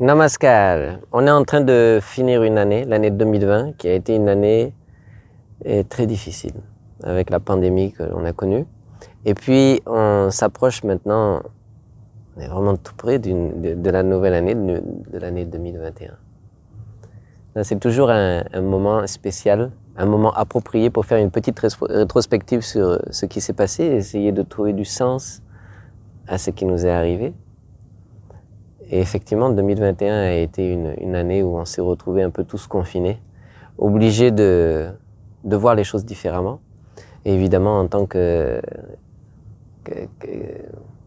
Namaskar. On est en train de finir une année, l'année 2020, qui a été une année très difficile avec la pandémie que l'on a connue. Et puis on s'approche maintenant, on est vraiment tout près de la nouvelle année, de l'année 2021. C'est toujours un moment spécial, un moment approprié pour faire une petite rétrospective sur ce qui s'est passé, essayer de trouver du sens à ce qui nous est arrivé. Et effectivement, 2021 a été une année où on s'est retrouvés un peu tous confinés, obligés de voir les choses différemment. Et évidemment, en tant que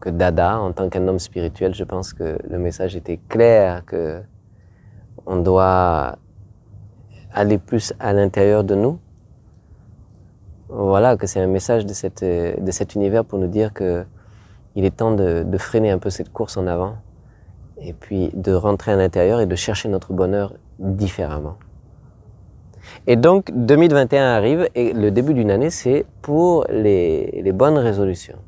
Dada, en tant qu'un homme spirituel, je pense que le message était clair, que on doit aller plus à l'intérieur de nous. Voilà, que c'est un message de cet univers pour nous dire que il est temps de freiner un peu cette course en avant et puis de rentrer à l'intérieur et de chercher notre bonheur différemment. Et donc 2021 arrive et le début d'une année, c'est pour les bonnes résolutions.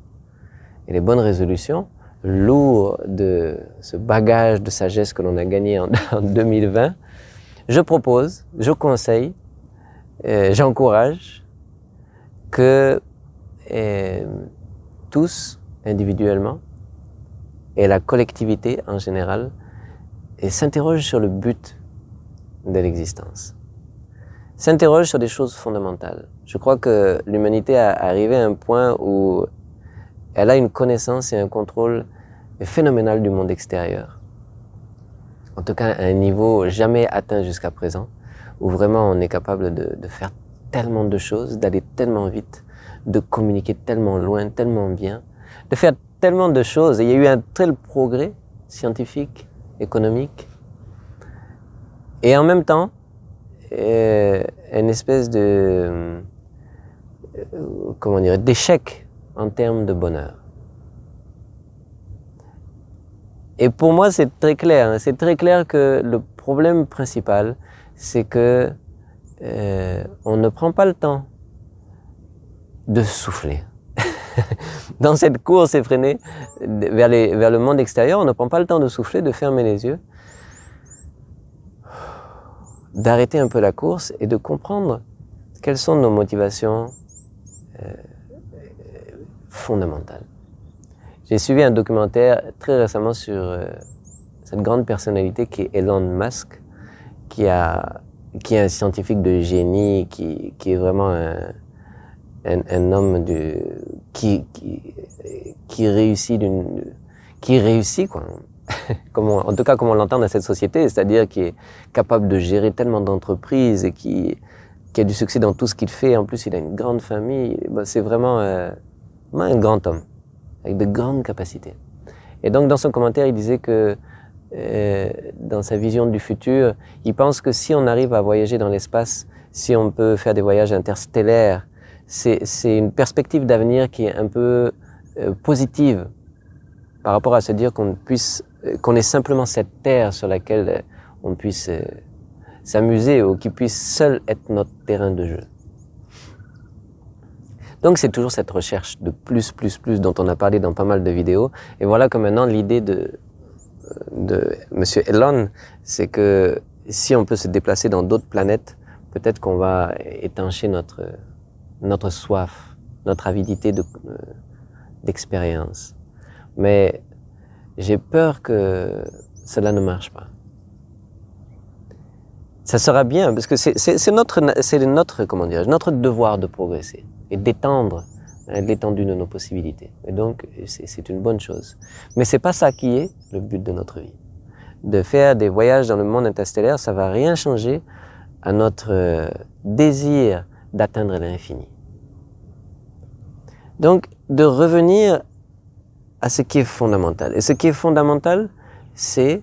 Et les bonnes résolutions, lourd de ce bagage de sagesse que l'on a gagné en 2020, je propose, je conseille, j'encourage que tous, individuellement, et la collectivité en général, s'interrogent sur le but de l'existence. S'interrogent sur des choses fondamentales. Je crois que l'humanité est arrivée à un point où elle a une connaissance et un contrôle phénoménal du monde extérieur. En tout cas, à un niveau jamais atteint jusqu'à présent, où vraiment on est capable de faire tellement de choses, d'aller tellement vite, de communiquer tellement loin, tellement bien, de faire tellement de choses. Et il y a eu un tel progrès scientifique, économique, et en même temps, une espèce de, comment dire, d'échec en termes de bonheur. Et pour moi, c'est très clair. Hein. C'est très clair que le problème principal, c'est que on ne prend pas le temps de souffler. Dans cette course effrénée vers le monde extérieur, on ne prend pas le temps de souffler, de fermer les yeux, d'arrêter un peu la course et de comprendre quelles sont nos motivations fondamentales. J'ai suivi un documentaire très récemment sur cette grande personnalité qui est Elon Musk, qui est un scientifique de génie, qui est vraiment un homme qui réussit quoi. En tout cas comme on l'entend dans cette société, c'est-à-dire qui est capable de gérer tellement d'entreprises et qui a du succès dans tout ce qu'il fait. En plus, il a une grande famille. C'est vraiment un grand homme avec de grandes capacités. Et donc dans son commentaire, il disait que dans sa vision du futur, il pense que si on arrive à voyager dans l'espace, si on peut faire des voyages interstellaires, c'est une perspective d'avenir qui est un peu positive par rapport à se dire qu'on est simplement cette terre sur laquelle on puisse s'amuser ou qui puisse seul être notre terrain de jeu. Donc c'est toujours cette recherche de plus dont on a parlé dans pas mal de vidéos. Et voilà que maintenant l'idée de Monsieur Elon, c'est que si on peut se déplacer dans d'autres planètes, peut-être qu'on va étancher notre soif, notre avidité d'expérience. Mais j'ai peur que cela ne marche pas. Ça sera bien, parce que c'est notre, comment dire, notre devoir de progresser et d'étendre l'étendue de nos possibilités. Et donc, c'est une bonne chose. Mais c'est pas ça qui est le but de notre vie. De faire des voyages dans le monde interstellaire, ça va rien changer à notre désir d'atteindre l'infini. Donc, de revenir à ce qui est fondamental. Et ce qui est fondamental, c'est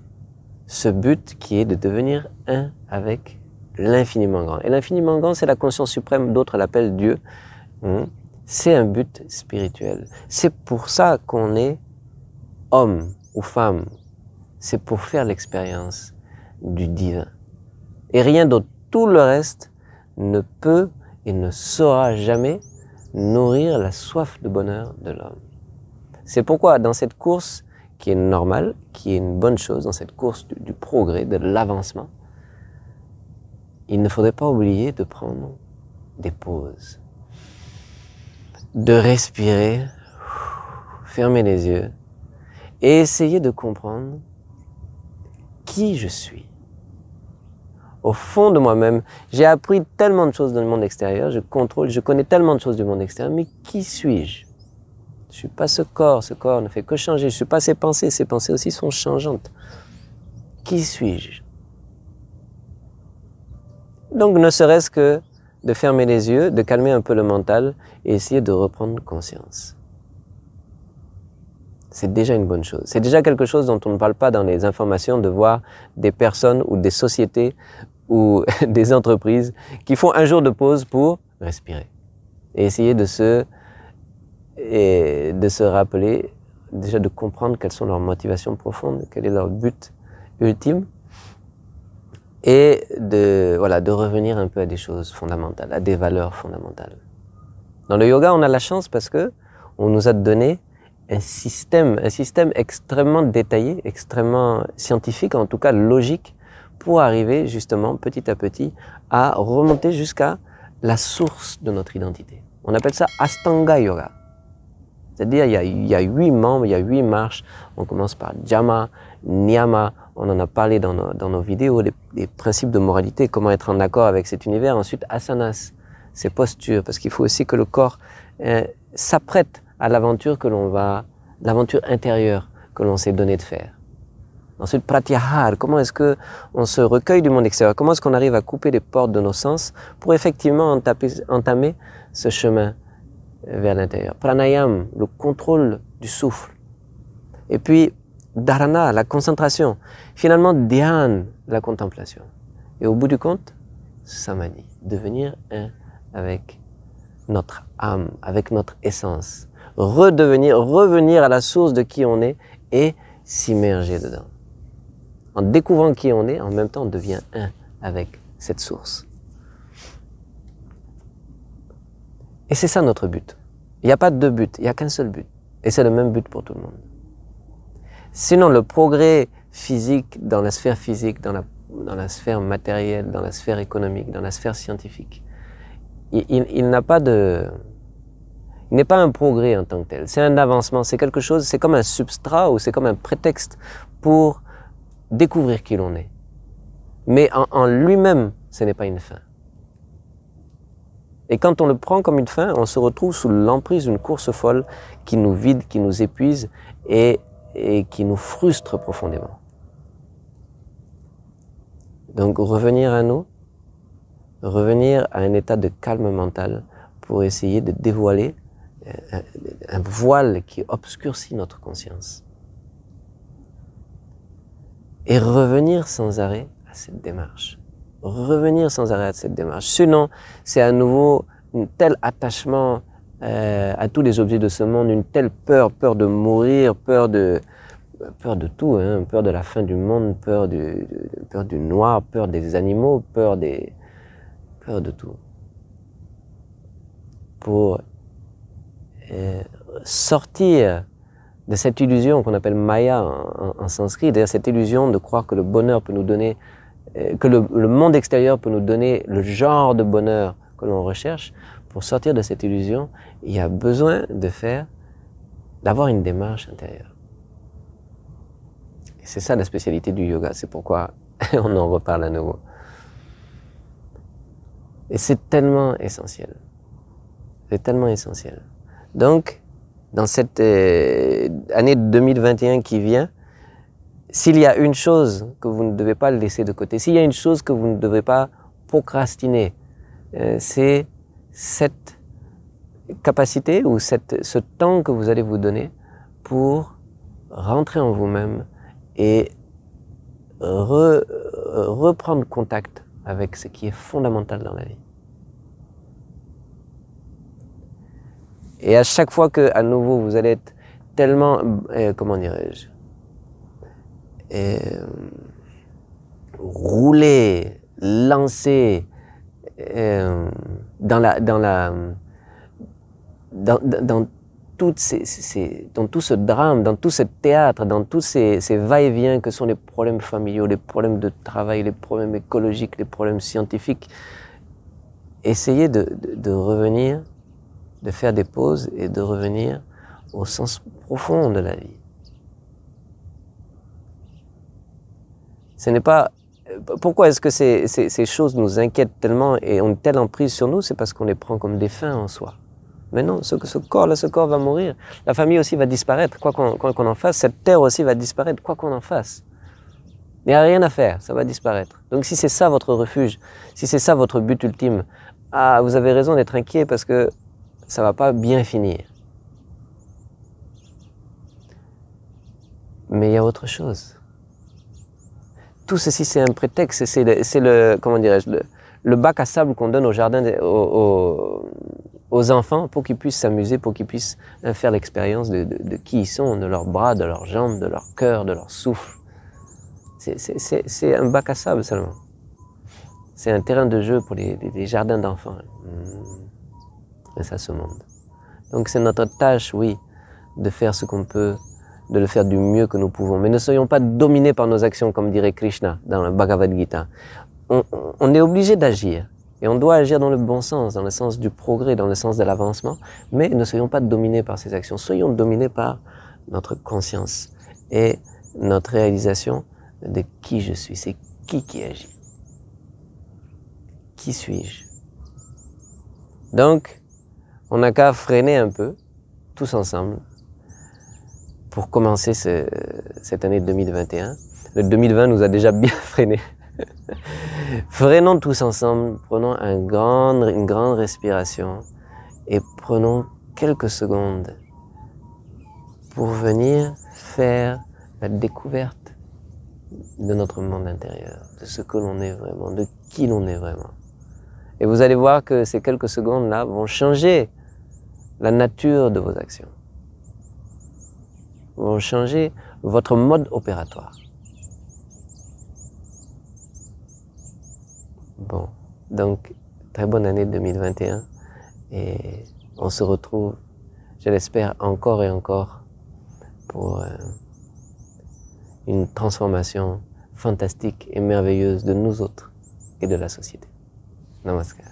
ce but qui est de devenir un avec l'infiniment grand. Et l'infiniment grand, c'est la conscience suprême, d'autres l'appellent Dieu. C'est un but spirituel. C'est pour ça qu'on est homme ou femme. C'est pour faire l'expérience du divin. Et rien d'autre. Tout le reste ne peut et ne saura jamais nourrir la soif de bonheur de l'homme. C'est pourquoi dans cette course qui est normal, qui est une bonne chose dans cette course du progrès, de l'avancement, il ne faudrait pas oublier de prendre des pauses, de respirer, fermer les yeux et essayer de comprendre qui je suis. Au fond de moi-même, j'ai appris tellement de choses dans le monde extérieur, je connais tellement de choses du monde extérieur, mais qui suis-je? Je ne suis pas ce corps ne fait que changer, je ne suis pas ces pensées aussi sont changeantes. Qui suis-je? Donc ne serait-ce que de fermer les yeux, de calmer un peu le mental et essayer de reprendre conscience. C'est déjà une bonne chose. C'est déjà quelque chose dont on ne parle pas dans les informations, de voir des personnes ou des sociétés ou des entreprises qui font un jour de pause pour respirer et essayer de se rappeler, déjà de comprendre quelles sont leurs motivations profondes, quel est leur but ultime et de revenir un peu à des choses fondamentales, à des valeurs fondamentales. Dans le yoga, on a la chance parce que on nous a donné un système extrêmement détaillé, extrêmement scientifique, en tout cas logique, pour arriver justement petit à petit à remonter jusqu'à la source de notre identité. On appelle ça Astanga Yoga. C'est-à-dire il y a 8 membres, il y a 8 marches. On commence par Yama, Niyama, on en a parlé dans nos vidéos, les principes de moralité, comment être en accord avec cet univers. Ensuite, asanas, ces postures, parce qu'il faut aussi que le corps s'apprête à l'aventure l'aventure intérieure que l'on s'est donné de faire. Ensuite, pratyahara, comment est-ce qu'on se recueille du monde extérieur? Comment est-ce qu'on arrive à couper les portes de nos sens pour effectivement entamer ce chemin vers l'intérieur? Pranayam, le contrôle du souffle. Et puis, dharana, la concentration. Finalement, dhyan, la contemplation. Et au bout du compte, samadhi, devenir un avec notre âme, avec notre essence. Revenir à la source de qui on est et s'immerger dedans. En découvrant qui on est, en même temps, on devient un avec cette source. Et c'est ça notre but. Il n'y a pas deux buts, il n'y a qu'un seul but. Et c'est le même but pour tout le monde. Sinon, le progrès physique, dans la sphère physique, dans la sphère matérielle, dans la sphère économique, dans la sphère scientifique, il n'a pas de... Il n'est pas un progrès en tant que tel. C'est un avancement, c'est quelque chose, c'est comme un substrat ou c'est comme un prétexte pour découvrir qui l'on est. Mais en lui-même, ce n'est pas une fin. Et quand on le prend comme une fin, on se retrouve sous l'emprise d'une course folle qui nous vide, qui nous épuise et qui nous frustre profondément. Donc revenir à nous, revenir à un état de calme mental pour essayer de dévoiler un voile qui obscurcit notre conscience. Et revenir sans arrêt à cette démarche. Revenir sans arrêt à cette démarche. Sinon, c'est à nouveau un tel attachement à tous les objets de ce monde, une telle peur de mourir, peur de tout, hein, peur de la fin du monde, peur du noir, peur des animaux, peur de tout. Pour sortir de cette illusion qu'on appelle Maya en sanskrit, c'est-à-dire cette illusion de croire que le bonheur peut nous donner, que le monde extérieur peut nous donner le genre de bonheur que l'on recherche. Pour sortir de cette illusion, il y a besoin d'avoir une démarche intérieure. Et c'est ça la spécialité du yoga, c'est pourquoi on en reparle à nouveau. Et c'est tellement essentiel. C'est tellement essentiel. Donc, dans cette année 2021 qui vient, s'il y a une chose que vous ne devez pas laisser de côté, s'il y a une chose que vous ne devez pas procrastiner, c'est cette capacité ou ce temps que vous allez vous donner pour rentrer en vous-même et reprendre contact avec ce qui est fondamental dans la vie. Et à chaque fois que, à nouveau, vous allez être tellement, comment dirais-je, roulé, lancé dans dans tout ce drame, dans tout ce théâtre, dans tous ces va-et-vient que sont les problèmes familiaux, les problèmes de travail, les problèmes écologiques, les problèmes scientifiques, essayez de revenir, de faire des pauses et de revenir au sens profond de la vie. Ce n'est pas... Pourquoi est-ce que ces choses nous inquiètent tellement et ont telle emprise sur nous? C'est parce qu'on les prend comme des fins en soi. Mais non, ce corps va mourir. La famille aussi va disparaître, quoi qu'on en fasse. Cette terre aussi va disparaître, quoi qu'on en fasse. Il n'y a rien à faire, ça va disparaître. Donc si c'est ça votre refuge, si c'est ça votre but ultime, ah, vous avez raison d'être inquiet parce que ça ne va pas bien finir. Mais il y a autre chose. Tout ceci, c'est un prétexte, c'est le comment dirais-je, le bac à sable qu'on donne au jardin, aux enfants pour qu'ils puissent s'amuser, pour qu'ils puissent faire l'expérience de qui ils sont, de leurs bras, de leurs jambes, de leur cœur, de leur souffle. C'est un bac à sable seulement. C'est un terrain de jeu pour les jardins d'enfants. Et ça, ce monde. Donc c'est notre tâche, oui, de faire ce qu'on peut, de le faire du mieux que nous pouvons. Mais ne soyons pas dominés par nos actions, comme dirait Krishna dans le Bhagavad Gita. On est obligé d'agir. Et on doit agir dans le bon sens, dans le sens du progrès, dans le sens de l'avancement. Mais ne soyons pas dominés par ces actions. Soyons dominés par notre conscience et notre réalisation de qui je suis. C'est qui agit. Qui suis-je? Donc, on n'a qu'à freiner un peu, tous ensemble, pour commencer cette année 2021. Le 2020 nous a déjà bien freinés. Freinons tous ensemble, prenons une grande respiration et prenons quelques secondes pour venir faire la découverte de notre monde intérieur, de ce que l'on est vraiment, de qui l'on est vraiment. Et vous allez voir que ces quelques secondes-là vont changer la nature de vos actions, vont changer votre mode opératoire. Bon, donc, très bonne année 2021 et on se retrouve, je l'espère, encore et encore pour une transformation fantastique et merveilleuse de nous autres et de la société. Namaskar.